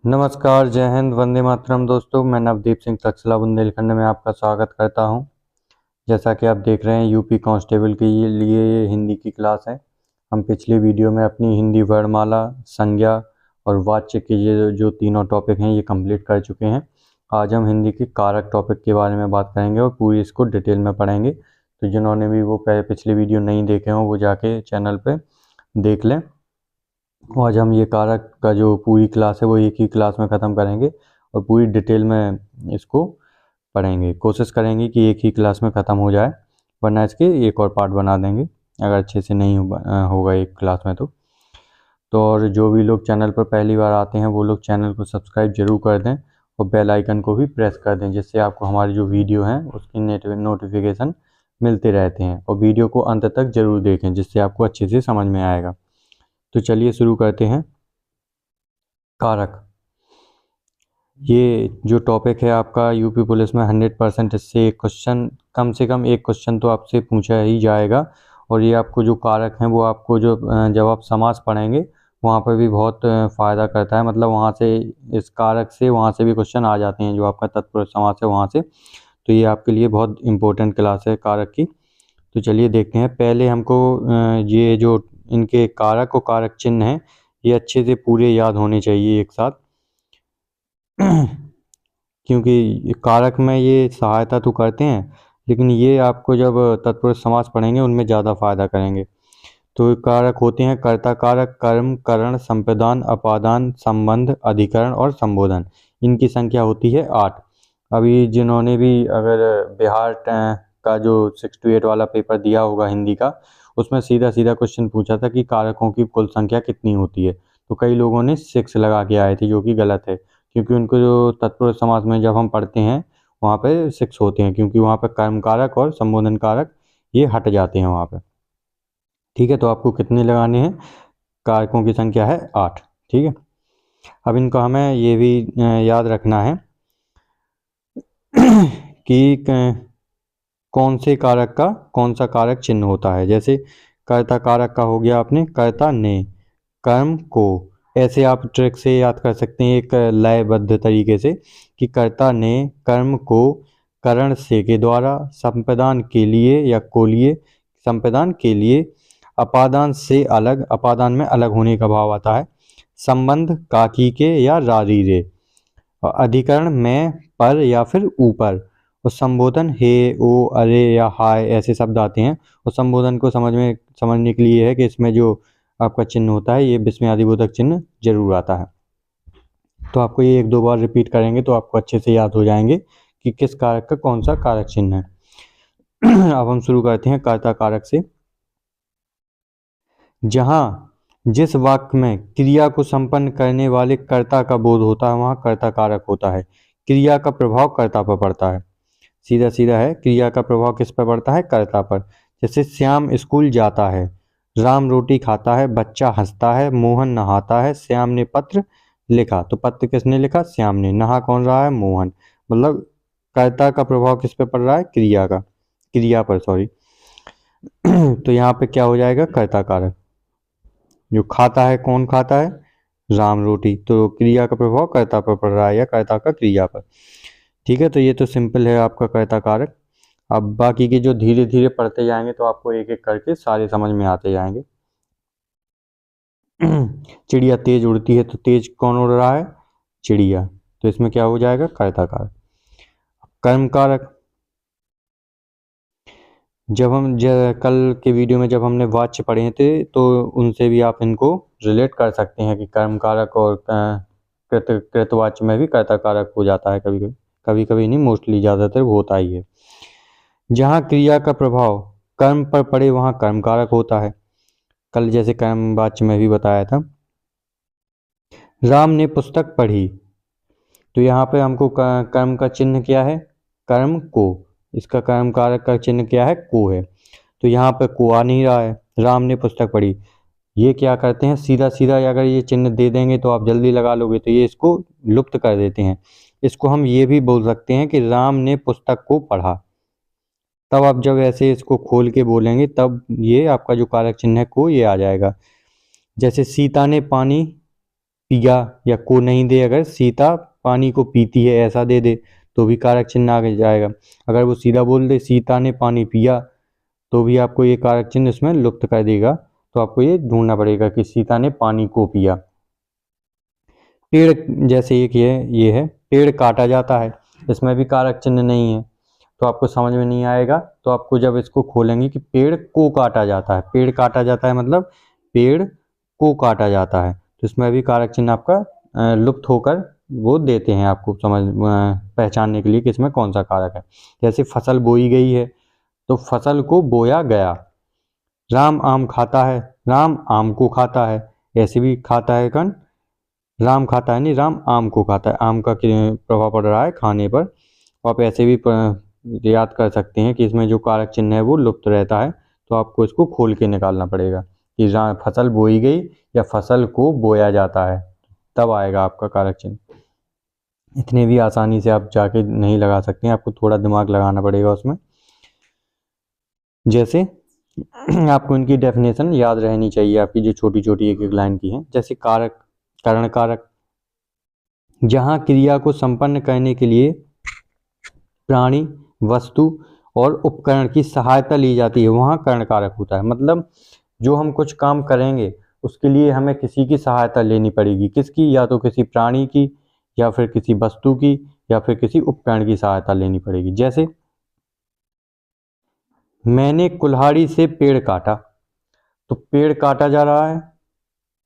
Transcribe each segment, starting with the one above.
नमस्कार, जय हिंद, वंदे मातरम दोस्तों। मैं नवदीप सिंह तक्षशिला बुंदेलखंड में आपका स्वागत करता हूं। जैसा कि आप देख रहे हैं, यूपी कांस्टेबल के लिए ये हिंदी की क्लास है। हम पिछले वीडियो में अपनी हिंदी वर्णमाला, संज्ञा और वाच्य के ये जो तीनों टॉपिक हैं ये कंप्लीट कर चुके हैं। आज हम हिंदी के कारक टॉपिक के बारे में बात करेंगे और पूरी इसको डिटेल में पढ़ेंगे। तो जिन्होंने भी वो पिछले वीडियो नहीं देखे हों वो जाके चैनल पर देख लें। आज हम ये कारक का जो पूरी क्लास है वो एक ही क्लास में ख़त्म करेंगे और पूरी डिटेल में इसको पढ़ेंगे। कोशिश करेंगे कि एक ही क्लास में ख़त्म हो जाए, वरना इसके एक और पार्ट बना देंगे अगर अच्छे से नहीं होगा एक क्लास में तो और जो भी लोग चैनल पर पहली बार आते हैं वो लोग चैनल को सब्सक्राइब जरूर कर दें और बेल आइकन को भी प्रेस कर दें, जिससे आपको हमारी जो वीडियो हैं उसकी नोटिफिकेशन मिलते रहते हैं। और वीडियो को अंत तक ज़रूर देखें, जिससे आपको अच्छे से समझ में आएगा। तो चलिए शुरू करते हैं। कारक, ये जो टॉपिक है आपका यूपी पुलिस में 100% इससे एक क्वेश्चन, कम से कम एक क्वेश्चन तो आपसे पूछा ही जाएगा। और ये आपको जो कारक हैं वो आपको जो जब आप समास पढ़ेंगे वहाँ पर भी बहुत फ़ायदा करता है। मतलब वहाँ से, इस कारक से वहाँ से भी क्वेश्चन आ जाते हैं, जो आपका तत्पुरुष समास है वहाँ से। तो ये आपके लिए बहुत इम्पोर्टेंट क्लास है कारक की। तो चलिए देखते हैं। पहले हमको ये जो इनके कारक और कारक चिन्ह हैं ये अच्छे से पूरे याद होने चाहिए एक साथ क्योंकि कारक में ये सहायता तो करते हैं, लेकिन ये आपको जब तत्पुरुष समास पढ़ेंगे उनमें ज़्यादा फायदा करेंगे। तो कारक होते हैं कर्ता कारक, कर्म, करण, संप्रदान, अपादान, संबंध, अधिकरण और संबोधन। इनकी संख्या होती है 8। अभी जिन्होंने भी अगर बिहार का जो 6 to 8 वाला पेपर दिया होगा हिंदी का, उसमें सीधा सीधा क्वेश्चन पूछा था कि कारकों की कुल संख्या कितनी होती है। तो कई लोगों ने 6 लगा के आए थे, जो कि गलत है, क्योंकि उनको जो तत्पुरुष समास में जब हम पढ़ते हैं वहाँ पे 6 होते हैं, क्योंकि वहाँ पे कर्म कारक और संबोधन कारक ये हट जाते हैं वहाँ पे। ठीक है, तो आपको कितने लगाने हैं? कारकों की संख्या है 8। ठीक है, अब इनको हमें ये भी याद रखना है कि कौन से कारक का कौन सा कारक चिन्ह होता है। जैसे कर्ता कारक का हो गया अपने कर्ता ने, कर्म को। ऐसे आप ट्रिक से याद कर सकते हैं एक लयबद्ध तरीके से कि कर्ता ने कर्म को करण से के द्वारा, संप्रदान के लिए या को लिए, संप्रदान के लिए, अपादान से अलग, अपादान में अलग होने का भाव आता है, संबंध काकी के या रारी रे, और अधिकरण में पर या फिर ऊपर, और संबोधन हे, ओ, अरे या हाय ऐसे शब्द आते हैं। और संबोधन को समझने के लिए है कि इसमें जो आपका चिन्ह होता है ये विस्मयादिबोधक चिन्ह जरूर आता है। तो आपको ये 1-2 बार रिपीट करेंगे तो आपको अच्छे से याद हो जाएंगे कि किस कारक का कौन सा कारक चिन्ह है। अब हम शुरू करते हैं कर्ता कारक से। जहाँ जिस वाक्य में क्रिया को संपन्न करने वाले कर्ता का बोध होता है वहाँ कर्ता कारक होता है। क्रिया का प्रभाव कर्ता पर पड़ता है। सीधा सीधा है, क्रिया का प्रभाव किस पर पड़ता है? कर्ता पर। जैसे श्याम स्कूल जाता है, राम रोटी खाता है, बच्चा हंसता है, मोहन नहाता है, श्याम ने पत्र लिखा। तो पत्र किसने लिखा? श्याम ने। नहा कौन रहा है? मोहन। मतलब कर्ता का प्रभाव किस पे पड़ रहा है? क्रिया पर, सॉरी। तो यहाँ पे क्या हो जाएगा? कर्ता कारक। जो खाता है, कौन खाता है? राम रोटी। तो क्रिया का प्रभाव कर्ता पर पड़ रहा है या कर्ता का क्रिया पर। ठीक है, तो ये तो सिंपल है आपका कर्ता कारक। अब बाकी के जो धीरे धीरे पढ़ते जाएंगे तो आपको एक एक करके सारे समझ में आते जाएंगे। चिड़िया तेज उड़ती है, तो तेज कौन उड़ रहा है? चिड़िया। तो इसमें क्या हो जाएगा? कर्ता कारक। कर्म कारक, जब हम कल के वीडियो में जब हमने वाच्य पढ़े थे तो उनसे भी आप इनको रिलेट कर सकते हैं कि कर्म कारक और कृतवाच्य में भी कर्ता कारक हो जाता है कभी कभी। कभी कभी नहीं, मोस्टली ज़्यादातर होता ही है। जहाँ क्रिया का प्रभाव कर्म पर पड़े वहाँ कर्म कारक होता है। कल जैसे कर्म वाच्य में भी बताया था। राम ने पुस्तक पढ़ी, तो यहाँ पे हमको कर्म का चिन्ह क्या है? कर्म को। इसका कर्म कारक का चिन्ह क्या है? को है। तो यहाँ पे को आ नहीं रहा है। राम ने पुस्तक पढ़ी, ये क्या करते हैं? सीधा सीधा अगर ये चिन्ह दे देंगे तो आप जल्दी लगा लोगे, तो ये इसको लुप्त कर देते हैं। इसको हम ये भी बोल सकते हैं कि राम ने पुस्तक को पढ़ा। तब आप जब ऐसे इसको खोल के बोलेंगे तब ये आपका जो कारक चिन्ह है को, ये आ जाएगा। जैसे सीता ने पानी पिया या को नहीं दे, अगर सीता पानी को पीती है ऐसा दे दे तो भी कारक चिन्ह आगे जाएगा। अगर वो सीधा बोल दे सीता ने पानी पिया तो भी आपको ये कारक चिन्ह इसमें लुप्त कर देगा। तो आपको ये ढूंढना पड़ेगा कि सीता ने पानी को पिया। पेड़, जैसे एक ये है पेड़ काटा जाता है, इसमें भी कारक चिन्ह नहीं है तो आपको समझ में नहीं आएगा। तो आपको जब इसको खोलेंगे कि पेड़ को काटा जाता है, पेड़ काटा जाता है मतलब पेड़ को काटा जाता है, तो इसमें भी कारक चिन्ह आपका लुप्त होकर वो देते हैं आपको समझ पहचानने के लिए कि इसमें कौन सा कारक है। जैसे फसल बोई गई है तो फसल को बोया गया। राम आम खाता है, राम आम को खाता है, ऐसे भी खाता है कण, राम खाता है नहीं, राम आम को खाता है, आम का प्रभाव पड़ रहा है खाने पर। आप ऐसे भी याद कर सकते हैं कि इसमें जो कारक चिन्ह है वो लुप्त रहता है, तो आपको इसको खोल के निकालना पड़ेगा कि फसल बोई गई या फसल को बोया जाता है, तब आएगा आपका कारक चिन्ह। इतने भी आसानी से आप जाके नहीं लगा सकते हैं, आपको थोड़ा दिमाग लगाना पड़ेगा उसमें। जैसे आपको इनकी डेफिनेशन याद रहनी चाहिए आपकी, जो छोटी छोटी एक एक लाइन की है। जैसे कारक, करण कारक, जहाँ क्रिया को संपन्न करने के लिए प्राणी, वस्तु और उपकरण की सहायता ली जाती है वहाँ करण कारक होता है। मतलब जो हम कुछ काम करेंगे उसके लिए हमें किसी की सहायता लेनी पड़ेगी, किसकी, या तो किसी प्राणी की या फिर किसी वस्तु की या फिर किसी उपकरण की सहायता लेनी पड़ेगी। जैसे मैंने कुल्हाड़ी से पेड़ काटा, तो पेड़ काटा जा रहा है,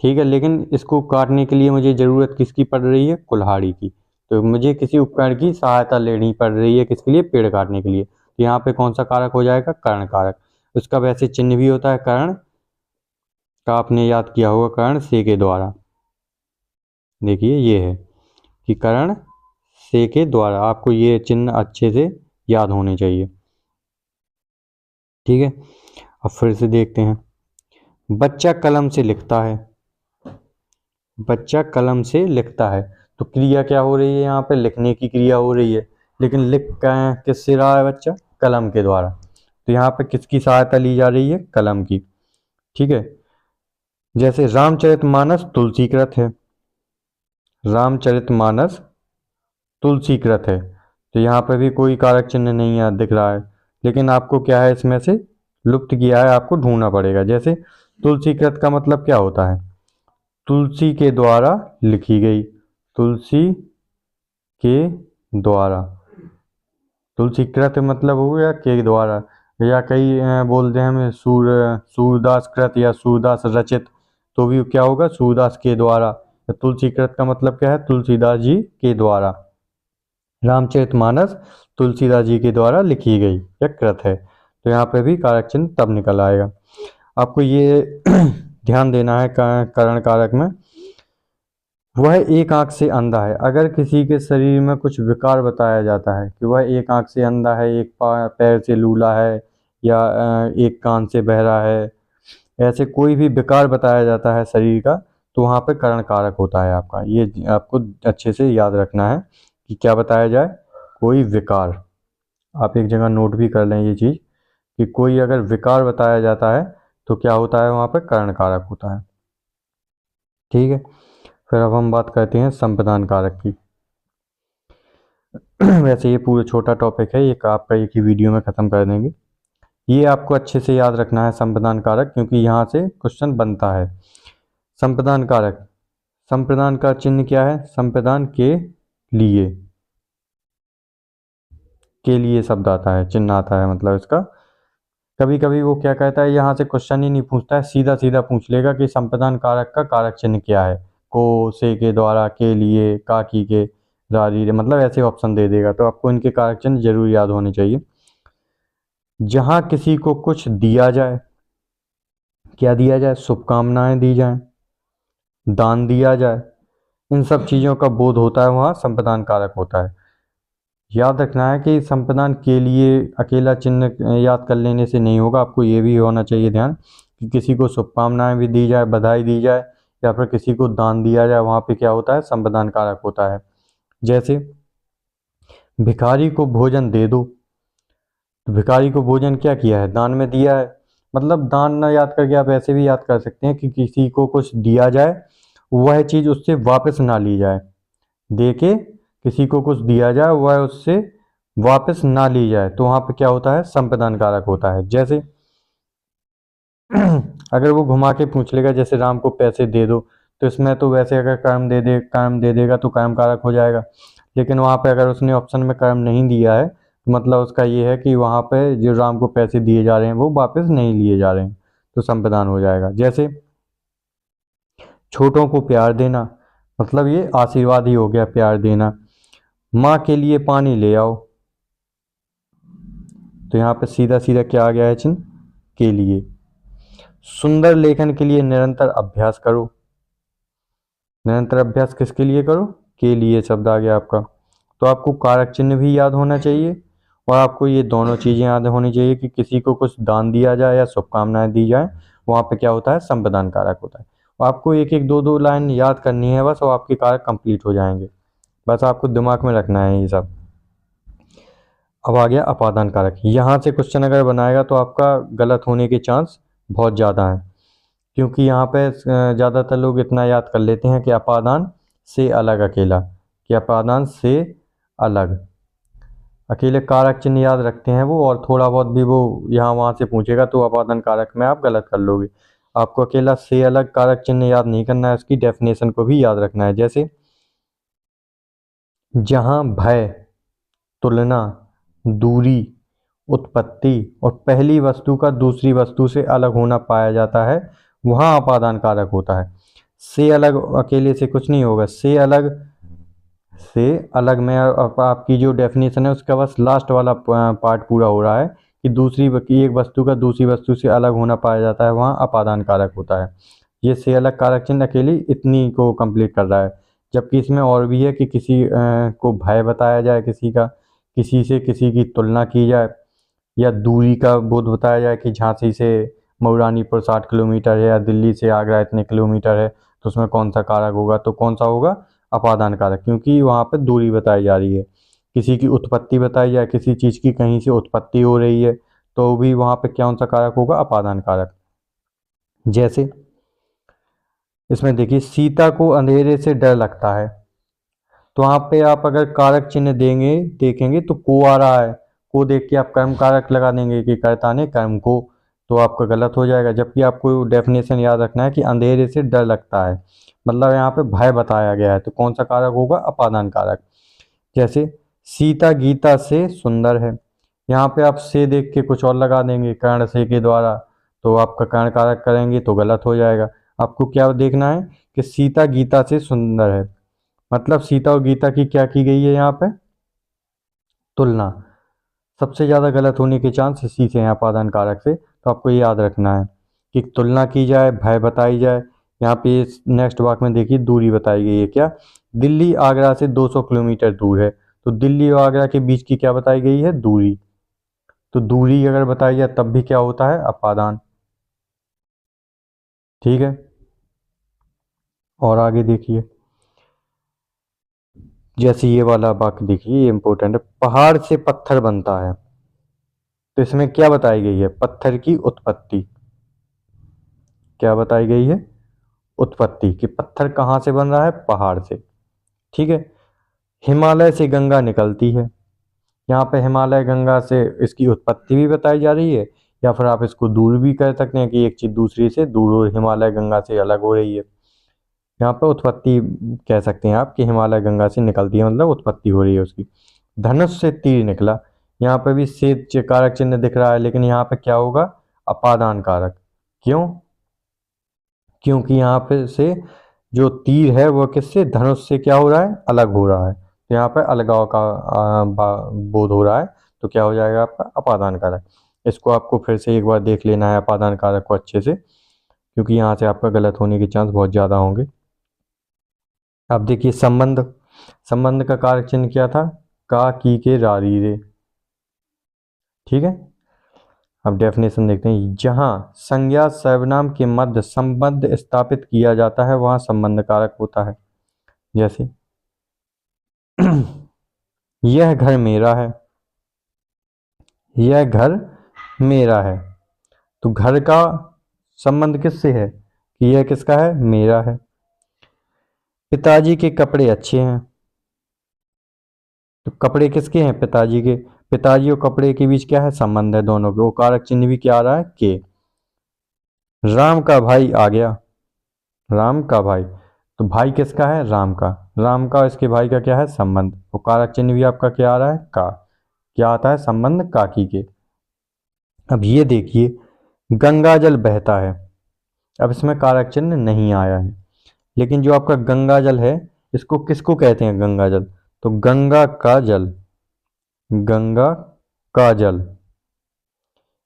ठीक है, लेकिन इसको काटने के लिए मुझे ज़रूरत किसकी पड़ रही है, कुल्हाड़ी की, तो मुझे किसी उपकरण की सहायता लेनी पड़ रही है किसके लिए, पेड़ काटने के लिए। तो यहाँ पे कौन सा कारक हो जाएगा, कर्ण कारक। उसका वैसे चिन्ह भी होता है कर्ण का, आपने याद किया होगा, कर्ण से के द्वारा। देखिए ये है कि कर्ण से के द्वारा, आपको ये चिन्ह अच्छे से याद होने चाहिए, ठीक है। अब फिर से देखते हैं, बच्चा कलम से लिखता है, बच्चा कलम से लिखता है, तो क्रिया क्या हो रही है यहाँ पे, लिखने की क्रिया हो रही है, लेकिन लिख किससे रहा है बच्चा, कलम के द्वारा। तो यहाँ पे किसकी सहायता ली जा रही है, कलम की, ठीक है। जैसे रामचरितमानस तुलसीकृत है, रामचरितमानस तुलसीकृत है, तो यहाँ पे भी कोई कारक चिन्ह नहीं है दिख रहा है, लेकिन आपको क्या है इसमें से लुप्त किया है, आपको ढूंढना पड़ेगा। जैसे तुलसीकृत का मतलब क्या होता है, तुलसी के द्वारा लिखी गई, तुलसी के द्वारा, तुलसीकृत मतलब हो गया के द्वारा, या कई बोलते हैं हम सूरदास कृत या सूरदास रचित, तो भी क्या होगा, सूरदास के द्वारा। तुलसीकृत का मतलब क्या है, तुलसीदास जी के द्वारा, रामचरितमानस तुलसीदास जी के द्वारा लिखी गई या कृत है, तो यहाँ पे भी कारक चिन्ह तब निकल आएगा। आपको ये ध्यान देना है करण कारक में, वह एक आंख से अंधा है। अगर किसी के शरीर में कुछ विकार बताया जाता है कि वह एक आंख से अंधा है, एक पैर से लूला है, या एक कान से बहरा है, ऐसे कोई भी विकार बताया जाता है शरीर का, तो वहाँ पे करण कारक होता है आपका। ये आपको अच्छे से याद रखना है कि क्या बताया जाए, कोई विकार, आप एक जगह नोट भी कर लें ये चीज़ कि कोई अगर विकार बताया जाता है तो क्या होता है, वहाँ पे करण कारक होता है, ठीक है। फिर अब हम बात करते हैं संप्रदान कारक की। वैसे ये पूरा छोटा टॉपिक है, ये आपका एक ही वीडियो में ख़त्म कर देंगे। ये आपको अच्छे से याद रखना है संप्रदान कारक, क्योंकि यहाँ से क्वेश्चन बनता है। संप्रदान कारक, संप्रदान का चिन्ह क्या है, संप्रदान के लिए शब्द आता है, चिन्ह आता है, मतलब इसका कभी कभी वो क्या कहता है, यहाँ से क्वेश्चन ही नहीं पूछता है, सीधा सीधा पूछ लेगा कि संप्रदान कारक का कारक चिन्ह क्या है, को, से के द्वारा, के लिए, का, की के, रारी, मतलब ऐसे ऑप्शन दे देगा। तो आपको इनके कारक चिन्ह जरूर याद होने चाहिए। जहाँ किसी को कुछ दिया जाए, क्या दिया जाए, शुभकामनाएं दी जाए, दान दिया जाए, इन सब चीज़ों का बोध होता है, वहाँ संप्रदान कारक होता है। याद रखना है कि संप्रदान के लिए अकेला चिन्ह याद कर लेने से नहीं होगा, आपको ये भी होना चाहिए ध्यान कि किसी को शुभकामनाएं भी दी जाए, बधाई दी जाए, या फिर किसी को दान दिया जाए, वहाँ पे क्या होता है, संप्रदान कारक होता है। जैसे भिखारी को भोजन दे दो, तो भिखारी को भोजन क्या किया है, दान में दिया है, मतलब दान ना याद करके आप ऐसे भी याद कर सकते हैं कि किसी को कुछ दिया जाए, वह चीज उससे वापस ना ली जाए। दे के किसी को कुछ दिया जाए, वह उससे वापस ना ली जाए, तो वहां पे क्या होता है, संप्रदान कारक होता है। जैसे अगर वो घुमा के पूछ लेगा, जैसे राम को पैसे दे दो, तो इसमें तो वैसे अगर कर्म दे देगा तो कर्म कारक हो जाएगा। लेकिन वहां पे अगर उसने ऑप्शन में कर्म नहीं दिया है, तो मतलब उसका ये है कि वहां पे जो राम को पैसे दिए जा रहे हैं वो वापस नहीं लिए जा रहे हैं, तो संप्रदान हो जाएगा। जैसे छोटों को प्यार देना, मतलब ये आशीर्वाद ही हो गया, प्यार देना। माँ के लिए पानी ले आओ, तो यहाँ पे सीधा सीधा क्या आ गया है, चिन्ह के लिए। सुंदर लेखन के लिए निरंतर अभ्यास करो, निरंतर अभ्यास किसके लिए करो, के लिए शब्द आ गया आपका। तो आपको कारक चिन्ह भी याद होना चाहिए, और आपको ये दोनों चीजें याद होनी चाहिए कि किसी को कुछ दान दिया जाए या शुभकामनाएं दी जाए, वहां पे क्या होता है, संप्रदान कारक होता है। और आपको एक एक दो दो लाइन याद करनी है बस, और आपके कारक कंप्लीट हो जाएंगे। बस आपको दिमाग में रखना है ये सब। अब आ गया अपादान कारक। यहाँ से क्वेश्चन अगर बनाएगा तो आपका गलत होने के चांस बहुत ज़्यादा हैं, क्योंकि यहाँ पे ज़्यादातर लोग इतना याद कर लेते हैं कि अपादान से अलग अकेला, कि अपादान से अलग अकेले कारक चिन्ह याद रखते हैं वो, और थोड़ा बहुत भी वो यहाँ वहाँ से पूछेगा तो अपादान कारक में आप गलत कर लोगे। आपको अकेला से अलग कारक चिन्ह याद नहीं करना है, उसकी डेफिनेशन को भी याद रखना है। जैसे जहाँ भय, तुलना, दूरी, उत्पत्ति और पहली वस्तु का दूसरी वस्तु से अलग होना पाया जाता है, वहाँ अपादान कारक होता है। से अलग अकेले से कुछ नहीं होगा, से अलग में आपकी जो डेफिनेशन है उसका बस लास्ट वाला पार्ट पूरा हो रहा है कि एक वस्तु का दूसरी वस्तु से अलग होना पाया जाता है, वहाँ अपादान कारक होता है। ये से अलग कारक चिन्ह अकेली इतनी को कंप्लीट कर रहा है, जबकि इसमें और भी है कि किसी को भय बताया जाए, किसी से किसी की तुलना की जाए, या दूरी का बोध बताया जाए कि झांसी से मऊरानीपुर 60 किलोमीटर है, या दिल्ली से आगरा इतने किलोमीटर है, तो उसमें कौन सा कारक होगा, तो कौन सा होगा, अपादान कारक, क्योंकि वहाँ पर दूरी बताई जा रही है। किसी की उत्पत्ति बताई जाए, किसी चीज़ की कहीं से उत्पत्ति हो रही है, तो भी वहाँ पे कौन सा कारक होगा, अपादान कारक। जैसे इसमें देखिए, सीता को अंधेरे से डर लगता है, तो वहाँ पे आप अगर कारक चिन्ह देंगे देखेंगे तो को आ रहा है, को देख के आप कर्म कारक लगा देंगे कि कर्ता ने कर्म को, तो आपका गलत हो जाएगा। जबकि आपको डेफिनेशन याद रखना है कि अंधेरे से डर लगता है, मतलब यहाँ पे भय बताया गया है, तो कौन सा कारक होगा, अपादान कारक। जैसे सीता गीता से सुंदर है, यहाँ पे आप से देख के कुछ और लगा देंगे कर्ण से के द्वारा, तो आपका कर्ण कारक करेंगे तो गलत हो जाएगा। आपको क्या देखना है कि सीता गीता से सुंदर है, मतलब सीता और गीता की क्या की गई है यहाँ पे, तुलना। सबसे ज़्यादा गलत होने के चांस इसी से हैं, अपादान कारक से, तो आपको ये याद रखना है कि तुलना की जाए, भय बताई जाए। यहाँ पे नेक्स्ट वाक्य में देखिए दूरी बताई गई है, क्या, दिल्ली आगरा से 200 किलोमीटर दूर है, तो दिल्ली और आगरा के बीच की क्या बताई गई है, दूरी। तो दूरी अगर बताई जाए तब भी क्या होता है, अपादान। ठीक है, और आगे देखिए, जैसे ये वाला वाक्य देखिए, ये इंपॉर्टेंट है, पहाड़ से पत्थर बनता है, तो इसमें क्या बताई गई है, पत्थर की उत्पत्ति। क्या बताई गई है, उत्पत्ति, कि पत्थर कहाँ से बन रहा है, पहाड़ से। ठीक है, हिमालय से गंगा निकलती है, यहाँ पे हिमालय गंगा से इसकी उत्पत्ति भी बताई जा रही है, या फिर आप इसको दूर भी कह सकते हैं कि एक चीज दूसरी से दूर हो, हिमालय गंगा से अलग हो रही है। यहाँ पे उत्पत्ति कह सकते हैं आप कि हिमालय गंगा से निकलती है, मतलब उत्पत्ति हो रही है उसकी। धनुष से तीर निकला, यहाँ पे भी से कारक चिन्ह दिख रहा है, लेकिन यहाँ पे क्या होगा, अपादान कारक। क्यों, क्योंकि यहाँ पे से जो तीर है वो किससे, धनुष से क्या हो रहा है, अलग हो रहा है, तो यहाँ पे अलगाव का बोध हो रहा है, तो क्या हो जाएगा आपका, अपादान कारक। इसको आपको फिर से एक बार देख लेना है, अपादान कारक को अच्छे से, क्योंकि यहाँ से आपका गलत होने के चांस बहुत ज़्यादा होंगे। अब देखिए संबंध, संबंध का कारक चिन्ह क्या था, का, की, के, रा, री, रे। ठीक है, अब डेफिनेशन देखते हैं। जहां संज्ञा सर्वनाम के मध्य संबंध स्थापित किया जाता है वहां संबंध कारक होता है। जैसे यह घर मेरा है, यह घर मेरा है, तो घर का संबंध किससे है, कि यह किसका है, मेरा है। पिताजी के कपड़े अच्छे हैं। तो कपड़े किसके हैं? पिताजी के। पिताजी और कपड़े के बीच क्या है? संबंध है दोनों के। वो कारक चिन्ह भी क्या आ रहा है? के। राम का भाई आ गया। राम का भाई, तो भाई किसका है? राम का। राम का इसके भाई का क्या है? संबंध। वो कारक चिन्ह भी आपका क्या आ रहा है? का। क्या आता है? संबंध काकी के। अब ये देखिए, गंगा जल बहता है। अब इसमें कारक चिन्ह नहीं आया है, लेकिन जो आपका गंगा जल है, इसको किसको कहते हैं? गंगा जल। तो गंगा का जल, गंगा का जल,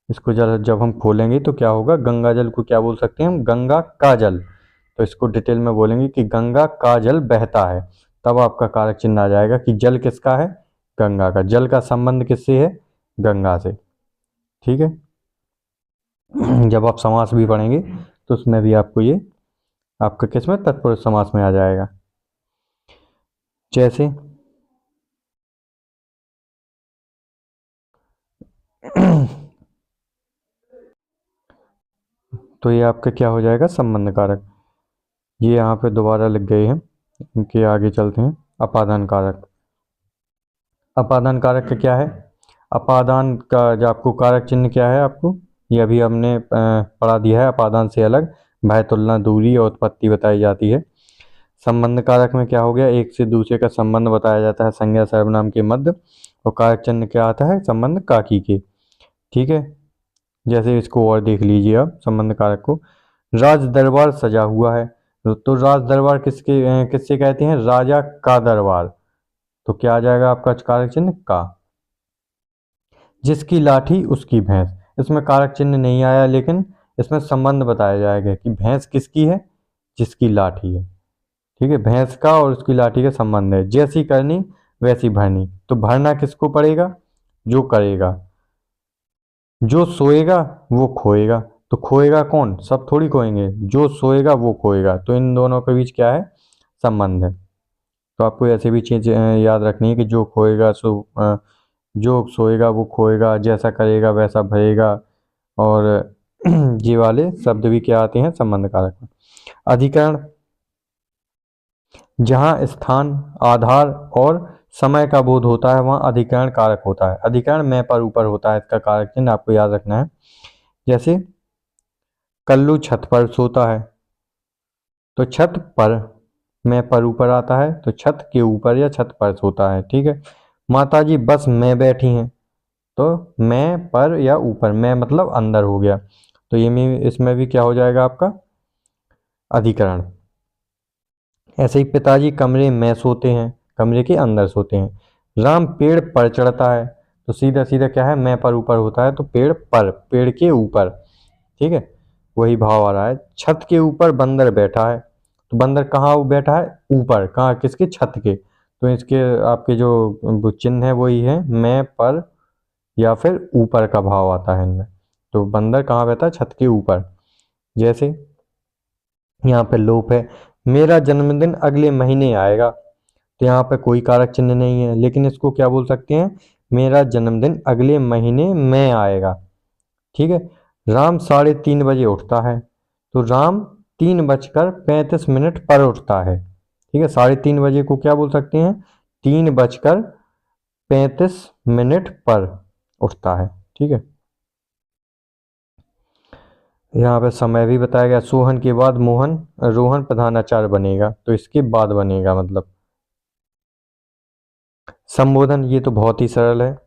इसको जब हम खोलेंगे तो क्या होगा? गंगा जल को क्या बोल सकते हैं हम? गंगा का जल। तो इसको डिटेल में बोलेंगे कि गंगा का जल बहता है, तब आपका कारक चिन्ह आ जाएगा कि जल किसका है? गंगा का। जल का संबंध किससे है? गंगा से। ठीक है। जब आप समास भी पढ़ेंगे तो उसमें भी आपको ये आपका किसमें? तत्पुरुष समास में आ जाएगा। जैसे तो ये आपका क्या हो जाएगा? संबंध कारक। ये यहाँ पे दोबारा लिख गए हैं, इनके आगे चलते हैं। अपादान कारक। अपादान कारक का क्या है? अपादान का जो आपको कारक चिन्ह क्या है आपको? ये अभी हमने पढ़ा दिया है। अपादान से अलग भय, तुलना, दूरी और उत्पत्ति बताई जाती है। संबंध कारक में क्या हो गया? एक से दूसरे का संबंध बताया जाता है संज्ञा सर्वनाम के मध्य। और कारक चिन्ह क्या आता है? संबंध काकी के। ठीक है। जैसे इसको और देख लीजिए आप संबंध कारक को। राज दरबार सजा हुआ है, तो राज दरबार किससे कहते हैं? राजा का दरबार। तो क्या आ जाएगा आपका कारक चिन्ह? का। जिसकी लाठी उसकी भैंस। इसमें कारक चिन्ह नहीं आया, लेकिन इसमें संबंध बताया जाएगा कि भैंस किसकी है? जिसकी लाठी है। ठीक है। भैंस का और उसकी लाठी का संबंध है। जैसी करनी वैसी भरनी। तो भरना किसको पड़ेगा? जो करेगा। जो सोएगा वो खोएगा। तो खोएगा कौन? सब थोड़ी खोएंगे। जो सोएगा वो खोएगा। तो इन दोनों के बीच क्या है? संबंध है। तो आपको ऐसे भी चीज़ याद रखनी है कि जो खोएगा जो सोएगा वो खोएगा, जैसा करेगा वैसा भरेगा। और ये वाले शब्द भी क्या आते हैं? संबंध कारक में। अधिकरण, जहाँ स्थान, आधार और समय का बोध होता है वहाँ अधिकरण कारक होता है। अधिकरण मैं पर ऊपर होता है, इसका कारक चिन्ह आपको याद रखना है। जैसे कल्लू छत पर सोता है, तो छत पर मैं पर ऊपर आता है, तो छत के ऊपर या छत पर सोता है। ठीक है। माताजी बस में बैठी हैं, तो मैं पर या ऊपर, मैं मतलब अंदर हो गया। तो ये में इसमें भी क्या हो जाएगा आपका? अधिकरण। ऐसे ही पिताजी कमरे में सोते हैं, कमरे के अंदर सोते हैं। राम पेड़ पर चढ़ता है, तो सीधा सीधा क्या है? मैं पर ऊपर होता है, तो पेड़ पर, पेड़ के ऊपर। ठीक है। वही भाव आ रहा है। छत के ऊपर बंदर बैठा है, तो बंदर कहाँ बैठा है? ऊपर। कहाँ? किसके? छत के। तो इसके आपके जो चिन्ह है वही है, मैं पर या फिर ऊपर का भाव आता है इनमें। तो बंदर कहाँ बैठा है? छत के ऊपर। जैसे यहाँ पे लोप है, मेरा जन्मदिन अगले महीने आएगा। तो यहाँ पे कोई कारक चिन्ह नहीं है, लेकिन इसको क्या बोल सकते हैं? मेरा जन्मदिन अगले महीने में आएगा। ठीक है। राम 3:30 बजे उठता है, तो राम 3:35 पर उठता है। ठीक है। 3:30 बजे को क्या बोल सकते हैं? 3:35 पर उठता है। ठीक है। यहाँ पे समय भी बताया गया। सोहन के बाद मोहन, रोहन प्रधानाचार्य बनेगा, तो इसके बाद बनेगा मतलब। संबोधन, ये तो बहुत ही सरल है।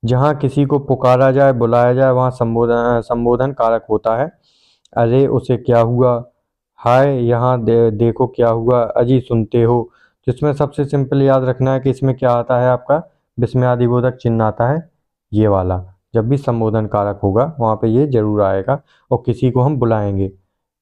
जहाँ किसी को पुकारा जाए, बुलाया जाए, वहाँ संबोधन संबोधन कारक होता है। अरे उसे क्या हुआ, हाय यहाँ देखो क्या हुआ, अजी सुनते हो। जिसमें सबसे सिंपल याद रखना है कि इसमें क्या आता है आपका? विस्मयादिबोधक चिन्ह आता है, ये वाला। जब भी संबोधन कारक होगा वहाँ पे ये जरूर आएगा। और किसी को हम बुलाएंगे,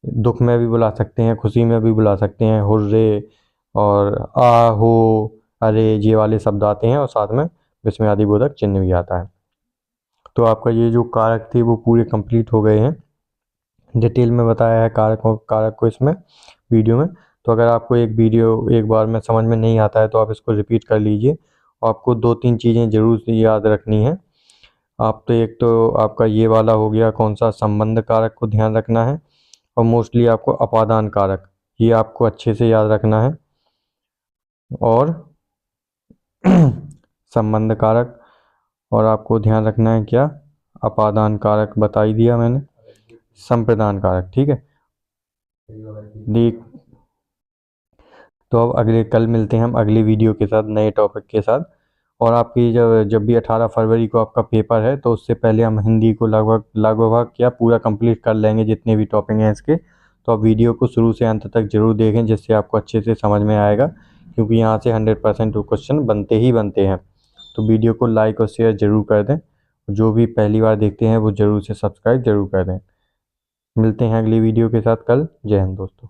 दुख में भी बुला सकते हैं, खुशी में भी बुला सकते हैं। हुर्रे और आ हो, अरे, ये वाले शब्द आते हैं, और साथ में विस्मयादिबोधक चिन्ह भी आता है। तो आपका ये जो कारक थे वो पूरे कंप्लीट हो गए हैं। डिटेल में बताया है कारक को इसमें वीडियो में। तो अगर आपको एक वीडियो एक बार में समझ में नहीं आता है तो आप इसको रिपीट कर लीजिए। और आपको 2-3 चीज़ें ज़रूर से याद रखनी है। आप तो एक तो आपका ये वाला हो गया, कौन सा? संबंध कारक को ध्यान रखना है। और मोस्टली आपको अपादान कारक, ये आपको अच्छे से याद रखना है। और संबंध कारक, और आपको ध्यान रखना है क्या, अपादान कारक बता ही दिया मैंने, संप्रदान कारक। ठीक है, देख तो अब कल मिलते हैं हम अगले वीडियो के साथ, नए टॉपिक के साथ। और आपकी जब जब भी 18 फरवरी को आपका पेपर है, तो उससे पहले हम हिंदी को लगभग क्या पूरा कंप्लीट कर लेंगे, जितने भी टॉपिक हैं इसके। तो आप वीडियो को शुरू से अंत तक जरूर देखें, जिससे आपको अच्छे से समझ में आएगा, क्योंकि यहाँ से 100% क्वेश्चन बनते ही बनते हैं। तो वीडियो को लाइक और शेयर जरूर कर दें। जो भी पहली बार देखते हैं वो जरूर से सब्सक्राइब जरूर कर दें। मिलते हैं अगली वीडियो के साथ कल। जय हिंद दोस्तों।